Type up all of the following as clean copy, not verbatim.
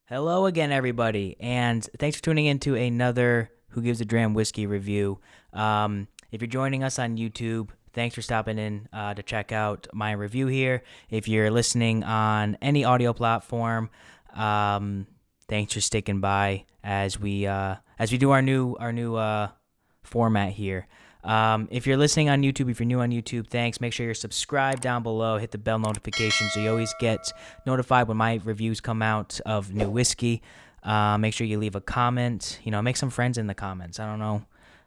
Hello again, everybody, and thanks for tuning in to another Who Gives a Dram whiskey review. If you're joining us on YouTube, thanks for stopping in to check out my review here. If you're listening on any audio platform, thanks for sticking by as we do our new format here. If you're listening on YouTube, if you're new on YouTube, thanks. Make sure you're subscribed down below. Hit the bell notification so you always get notified when my reviews come out of new whiskey. Make sure you leave a comment. Make some friends in the comments. I don't know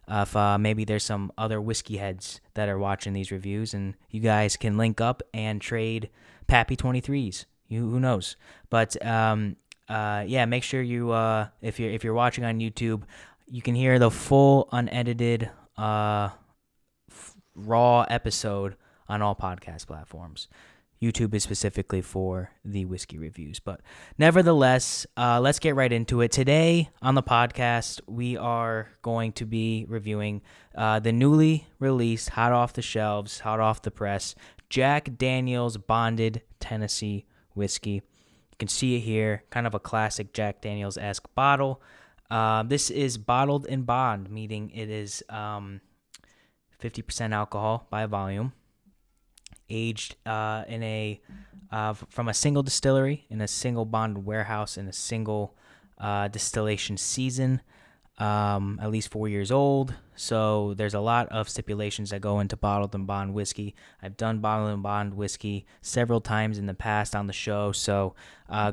if maybe there's some other whiskey heads that are watching these reviews, and you guys can link up and trade Pappy 23s. Who knows? But make sure you if you're watching on YouTube, you can hear the full unedited raw episode on all podcast platforms. YouTube is specifically for the whiskey reviews. But nevertheless, let's get right into it. Today on the podcast, we are going to be reviewing the newly released, hot off the shelves, hot off the press, Jack Daniel's Bonded Tennessee Whiskey. You can see it here, kind of a classic Jack Daniels-esque bottle. This is bottled in bond, meaning it is 50% alcohol by volume, aged from a single distillery in a single bond warehouse in a single distillation season, at least 4 years old. So there's a lot of stipulations that go into bottled and bond whiskey. I've done bottled and bond whiskey several times in the past on the show, so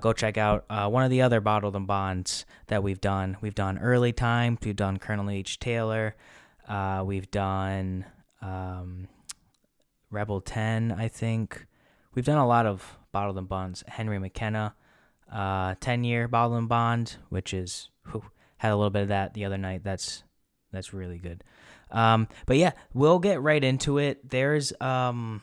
go check out one of the other bottled and bonds that we've done. We've done Early Time, we've done Colonel H. Taylor, we've done Rebel 10, I think. We've done a lot of bottled and bonds. Henry McKenna, 10-year bottled and bond, which is... had a little bit of that the other night. That's really good. But yeah, we'll get right into it. There's not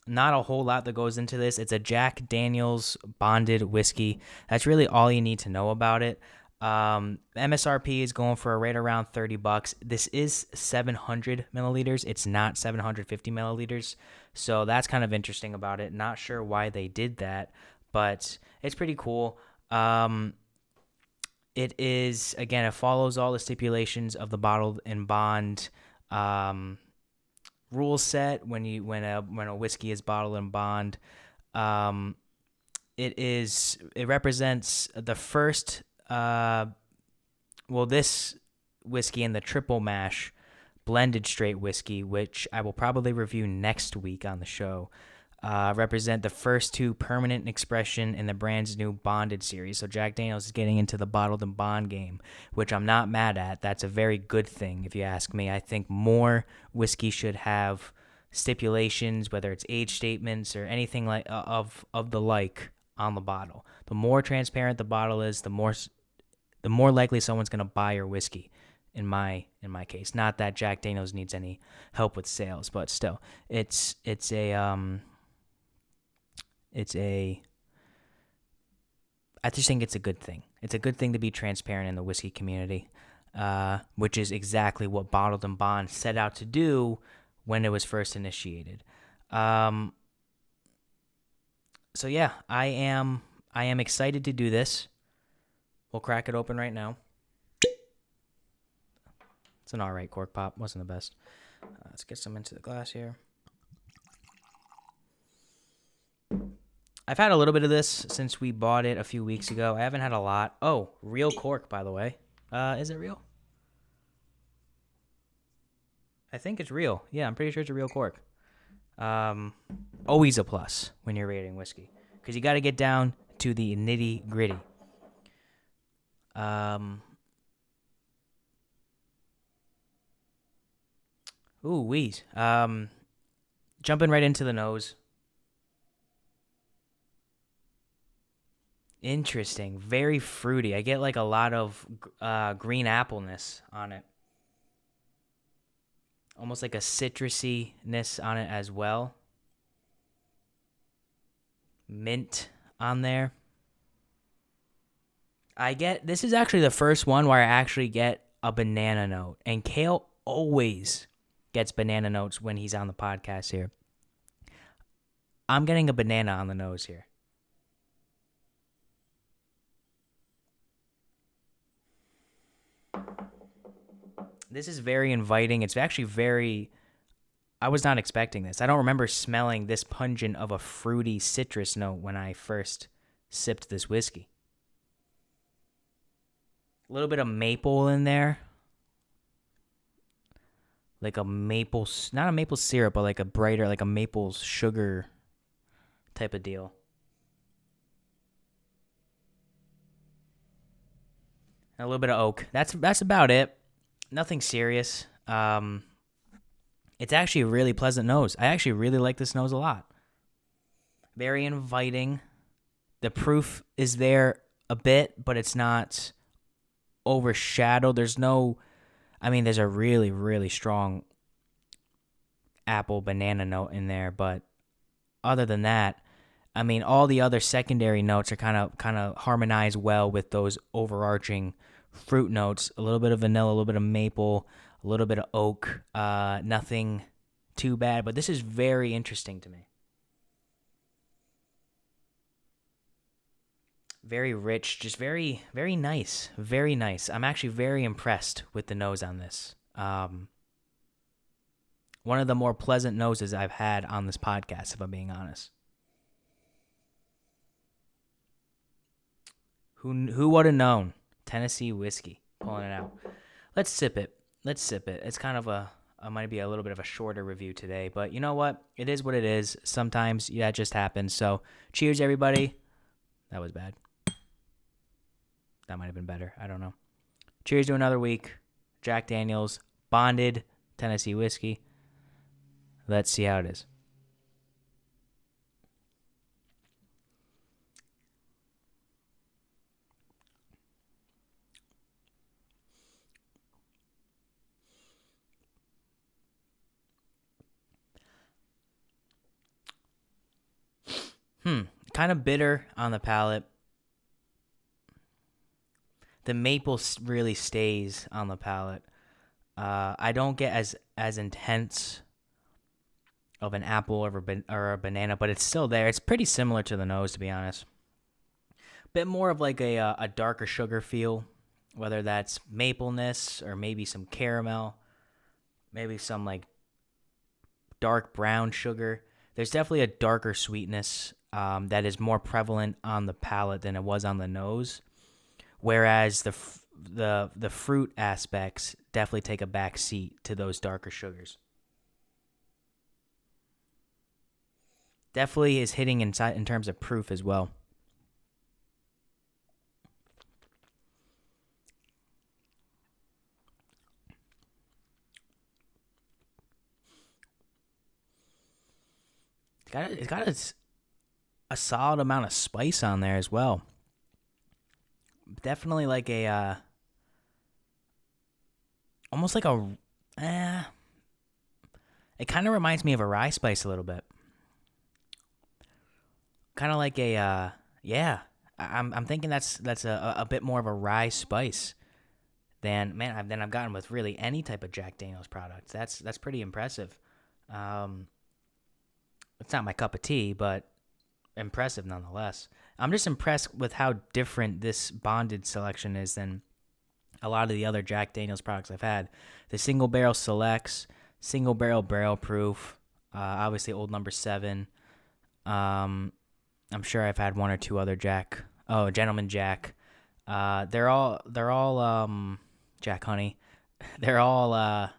a whole lot that goes into this. It's a Jack Daniel's bonded whiskey. That's really all you need to know about it. MSRP is going for right around $30. This is 700 milliliters. It's not 750 milliliters. So that's kind of interesting about it. Not sure why they did that, but it's pretty cool. It is, again, it follows all the stipulations of the bottled and bond rule set when a whiskey is bottled and bond. It represents the first this whiskey and the triple mash blended straight whiskey, which I will probably review next week on the show. Represent the first two permanent expression in the brand's new bonded series. So Jack Daniels is getting into the bottled and bond game, which I'm not mad at. That's a very good thing, if you ask me. I think more whiskey should have stipulations, whether it's age statements or anything like of the like on the bottle. The more transparent the bottle is, the more likely someone's going to buy your whiskey. In my case, not that Jack Daniels needs any help with sales, but still, I just think it's a good thing. It's a good thing to be transparent in the whiskey community, which is exactly what Bottled and Bond set out to do when it was first initiated. So yeah, I am excited to do this. We'll crack it open right now. It's an all right cork pop. Wasn't the best. Let's get some into the glass here. I've had a little bit of this since we bought it a few weeks ago. I haven't had a lot. Oh, real cork, by the way. Is it real? I think it's real. Yeah, I'm pretty sure it's a real cork. Always a plus when you're rating whiskey, because you got to get down to the nitty gritty. Ooh, wheeze. Jumping right into the nose. Interesting. Very fruity. I get like a lot of green appleness on it. Almost like a citrusiness on it as well. Mint on there. This is actually the first one where I actually get a banana note. And Kale always gets banana notes when he's on the podcast here. I'm getting a banana on the nose here. This is very inviting. It's actually very. I was not expecting this. I don't remember smelling this pungent of a fruity citrus note when I first sipped this whiskey. A little bit of maple in there. Like a maple, not a maple syrup, but like a brighter, like a maple sugar type of deal. And a little bit of oak. That's about it. Nothing serious. It's actually a really pleasant nose. I actually really like this nose a lot. Very inviting. The proof is there a bit, but it's not overshadowed. There's a really, really strong apple banana note in there, but other than that, all the other secondary notes are kind of harmonize well with those overarching fruit notes. A little bit of vanilla, a little bit of maple, a little bit of oak. Nothing too bad, but this is very interesting to me. Very rich, just very, very nice. Very nice. I'm actually very impressed with the nose on this. One of the more pleasant noses I've had on this podcast, if I'm being honest. Who would have known? Tennessee whiskey, pulling it out. Let's sip it. It's kind of might be a little bit of a shorter review today, but you know what? It is what it is. Sometimes that just happens. So cheers, everybody. That was bad. That might have been better. I don't know. Cheers to another week. Jack Daniels, bonded Tennessee whiskey. Let's see how it is. Kind of bitter on the palate. The maple really stays on the palate. I don't get as intense of an apple or a banana, but it's still there. It's pretty similar to the nose, to be honest. Bit more of like a darker sugar feel, whether that's mapleness or maybe some caramel, maybe some like dark brown sugar. There's definitely a darker sweetness that is more prevalent on the palate than it was on the nose, whereas the fruit aspects definitely take a back seat to those darker sugars. Definitely is hitting inside in terms of proof as well. It's got a solid amount of spice on there as well. Definitely like almost like it kind of reminds me of a rye spice a little bit. Kind of like yeah. I'm thinking that's a bit more of a rye spice than I've gotten with really any type of Jack Daniel's product. That's pretty impressive. It's not my cup of tea, but impressive nonetheless. I'm just impressed with how different this bonded selection is than a lot of the other Jack Daniel's products I've had. The single barrel selects, single barrel proof, obviously Old Number 7. I'm sure I've had one or two other Jack. Oh, Gentleman Jack. They're all Jack Honey. They're all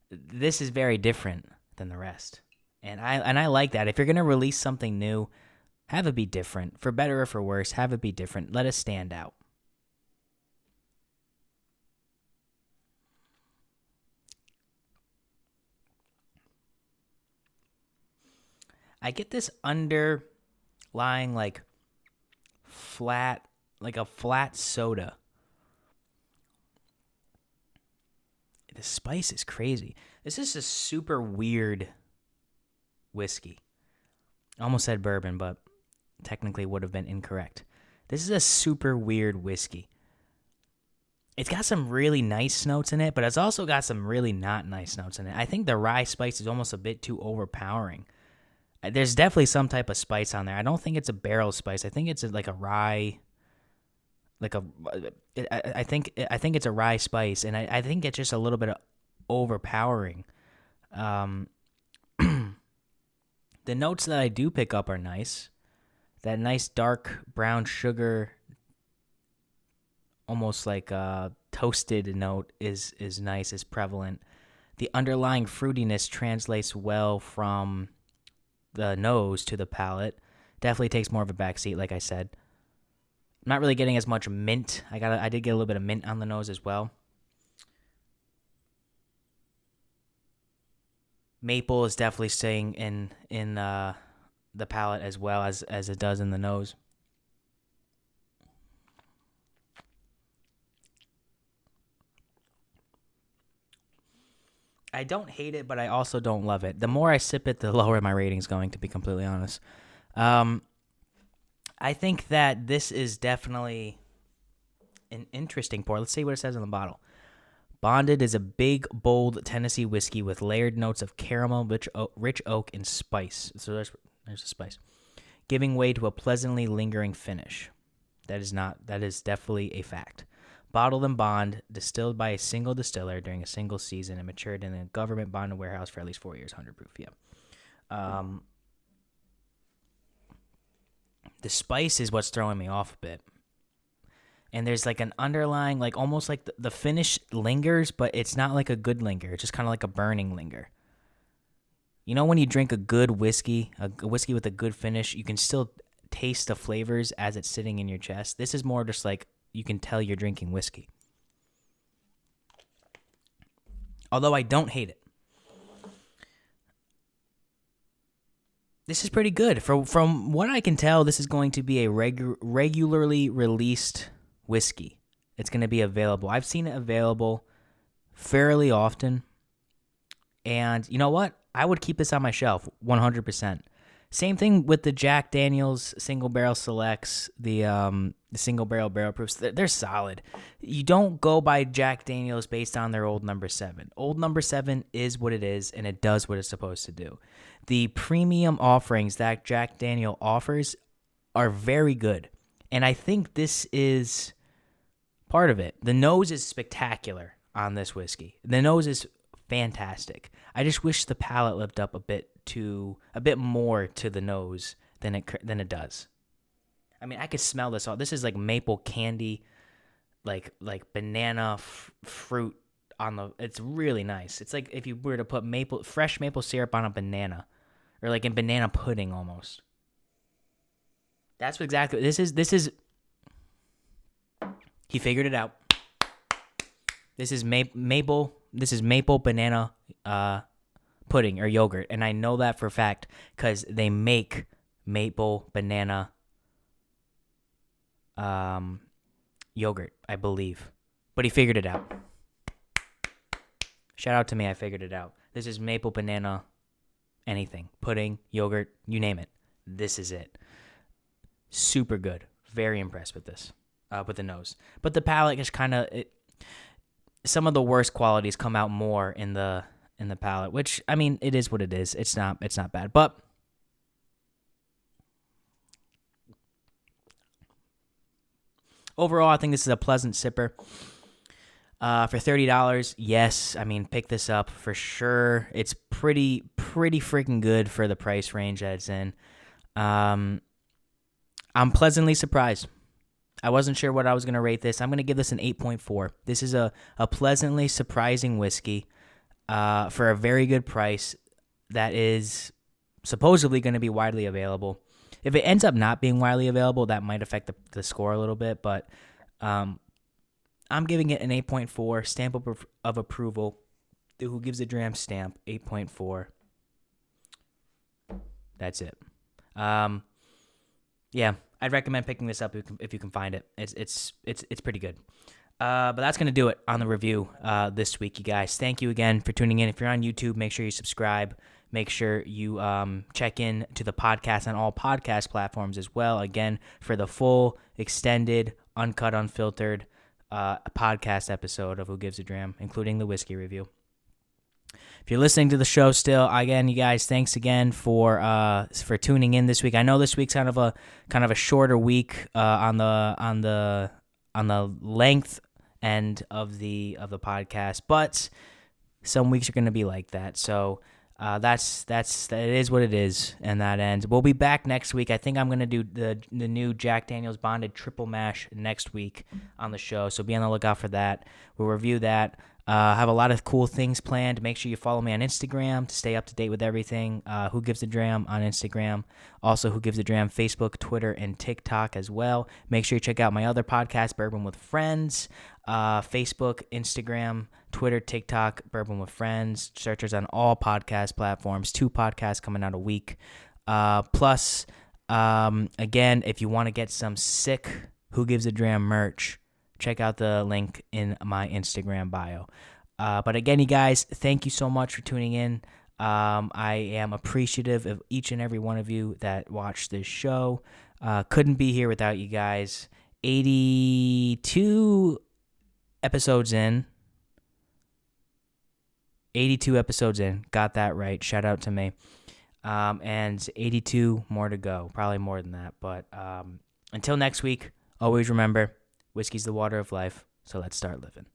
this is very different than the rest. And I like that. If you're going to release something new, have it be different. For better or for worse, have it be different. Let it stand out. I get this underlying like a flat soda. The spice is crazy. This is a super weird whiskey. I almost said bourbon, but technically would have been incorrect. This is a super weird whiskey. It's got some really nice notes in it, but it's also got some really not nice notes in it. I think the rye spice is almost a bit too overpowering. There's definitely some type of spice on there. I don't think it's a barrel spice. I think it's like a rye like a. I think it's a rye spice, and I think it's just a little bit overpowering. Um, the notes that I do pick up are nice. That nice dark brown sugar, almost like a toasted note, is nice, is prevalent. The underlying fruitiness translates well from the nose to the palate. Definitely takes more of a backseat, like I said. I'm not really getting as much mint. I did get a little bit of mint on the nose as well. Maple is definitely staying in the palate as well as it does in the nose. I don't hate it, but I also don't love it. The more I sip it, the lower my rating's going, to be completely honest. I think that this is definitely an interesting pour. Let's see what it says on the bottle. Bonded is a big, bold Tennessee whiskey with layered notes of caramel, rich oak, and spice. So there's the spice, giving way to a pleasantly lingering finish. That is definitely a fact. Bottled and bond, distilled by a single distiller during a single season, and matured in a government bonded warehouse for at least 4 years, 100 proof. Yeah. The spice is what's throwing me off a bit. And there's like an underlying, like almost like the finish lingers, but it's not like a good linger. It's just kind of like a burning linger. You know, when you drink a good whiskey, a whiskey with a good finish, you can still taste the flavors as it's sitting in your chest. This is more just like you can tell you're drinking whiskey. Although I don't hate it. This is pretty good. From what I can tell, this is going to be a regularly released whiskey. It's going to be available. I've seen it available fairly often. And you know what? I would keep this on my shelf 100%. Same thing with the Jack Daniel's single barrel selects, the single barrel proofs. They're solid. You don't go by Jack Daniel's based on their old number 7. Old number 7 is what it is, and it does what it's supposed to do. The premium offerings that Jack Daniel offers are very good, and I think this is part of it. The nose is spectacular on this whiskey. The nose is fantastic. I just wish the palate lived up a bit more to the nose than it does. I mean, I could smell this all. This is like maple candy, like banana fruit on the. It's really nice. It's like if you were to put fresh maple syrup on a banana, or like in banana pudding almost. That's what exactly this is. This is. He figured it out. This is maple. This is maple banana pudding or yogurt, and I know that for a fact because they make maple banana yogurt, I believe. But he figured it out. Shout out to me, I figured it out. This is maple banana anything. Pudding, yogurt, you name it. This is it. Super good. Very impressed with this. With the nose. But the palate is kind of... Some of the worst qualities come out more in the palate, which, I mean, it is what it is. It's not bad. But overall, I think this is a pleasant sipper. For $30, yes, I mean, pick this up for sure. It's pretty freaking good for the price range that it's in. I'm pleasantly surprised. I wasn't sure what I was going to rate this. I'm going to give this an 8.4. This is a pleasantly surprising whiskey for a very good price that is supposedly going to be widely available. If it ends up not being widely available, that might affect the score a little bit, but I'm giving it an 8.4, stamp of approval. The Who Gives a Dram stamp, 8.4. That's it. Yeah, I'd recommend picking this up if you can find it. It's pretty good. But that's going to do it on the review this week, you guys. Thank you again for tuning in. If you're on YouTube, make sure you subscribe. Make sure you check in to the podcast on all podcast platforms as well. Again, for the full, extended, uncut, unfiltered podcast episode of Who Gives a Dram, including the whiskey review. If you're listening to the show still, again, you guys, thanks again for tuning in this week. I know this week's kind of a shorter week on the on the length end of the podcast, but some weeks are going to be like that. So that is what it is, and that ends. We'll be back next week. I think I'm going to do the new Jack Daniel's Bonded Triple Mash next week on the show, so be on the lookout for that. We'll review that. Have a lot of cool things planned. Make sure you follow me on Instagram to stay up to date with everything. Who Gives a Dram on Instagram. Also, Who Gives a Dram, Facebook, Twitter, and TikTok as well. Make sure you check out my other podcast, Bourbon with Friends. Facebook, Instagram, Twitter, TikTok, Bourbon with Friends. Searchers on all podcast platforms. 2 podcasts coming out a week. Plus, again, if you want to get some sick Who Gives a Dram merch, check out the link in my Instagram bio. But again, you guys, thank you so much for tuning in. I am appreciative of each and every one of you that watched this show. Couldn't be here without you guys. 82 episodes in. 82 episodes in. Got that right. Shout out to me. And 82 more to go. Probably more than that. But until next week, always remember, whiskey's the water of life, so let's start living.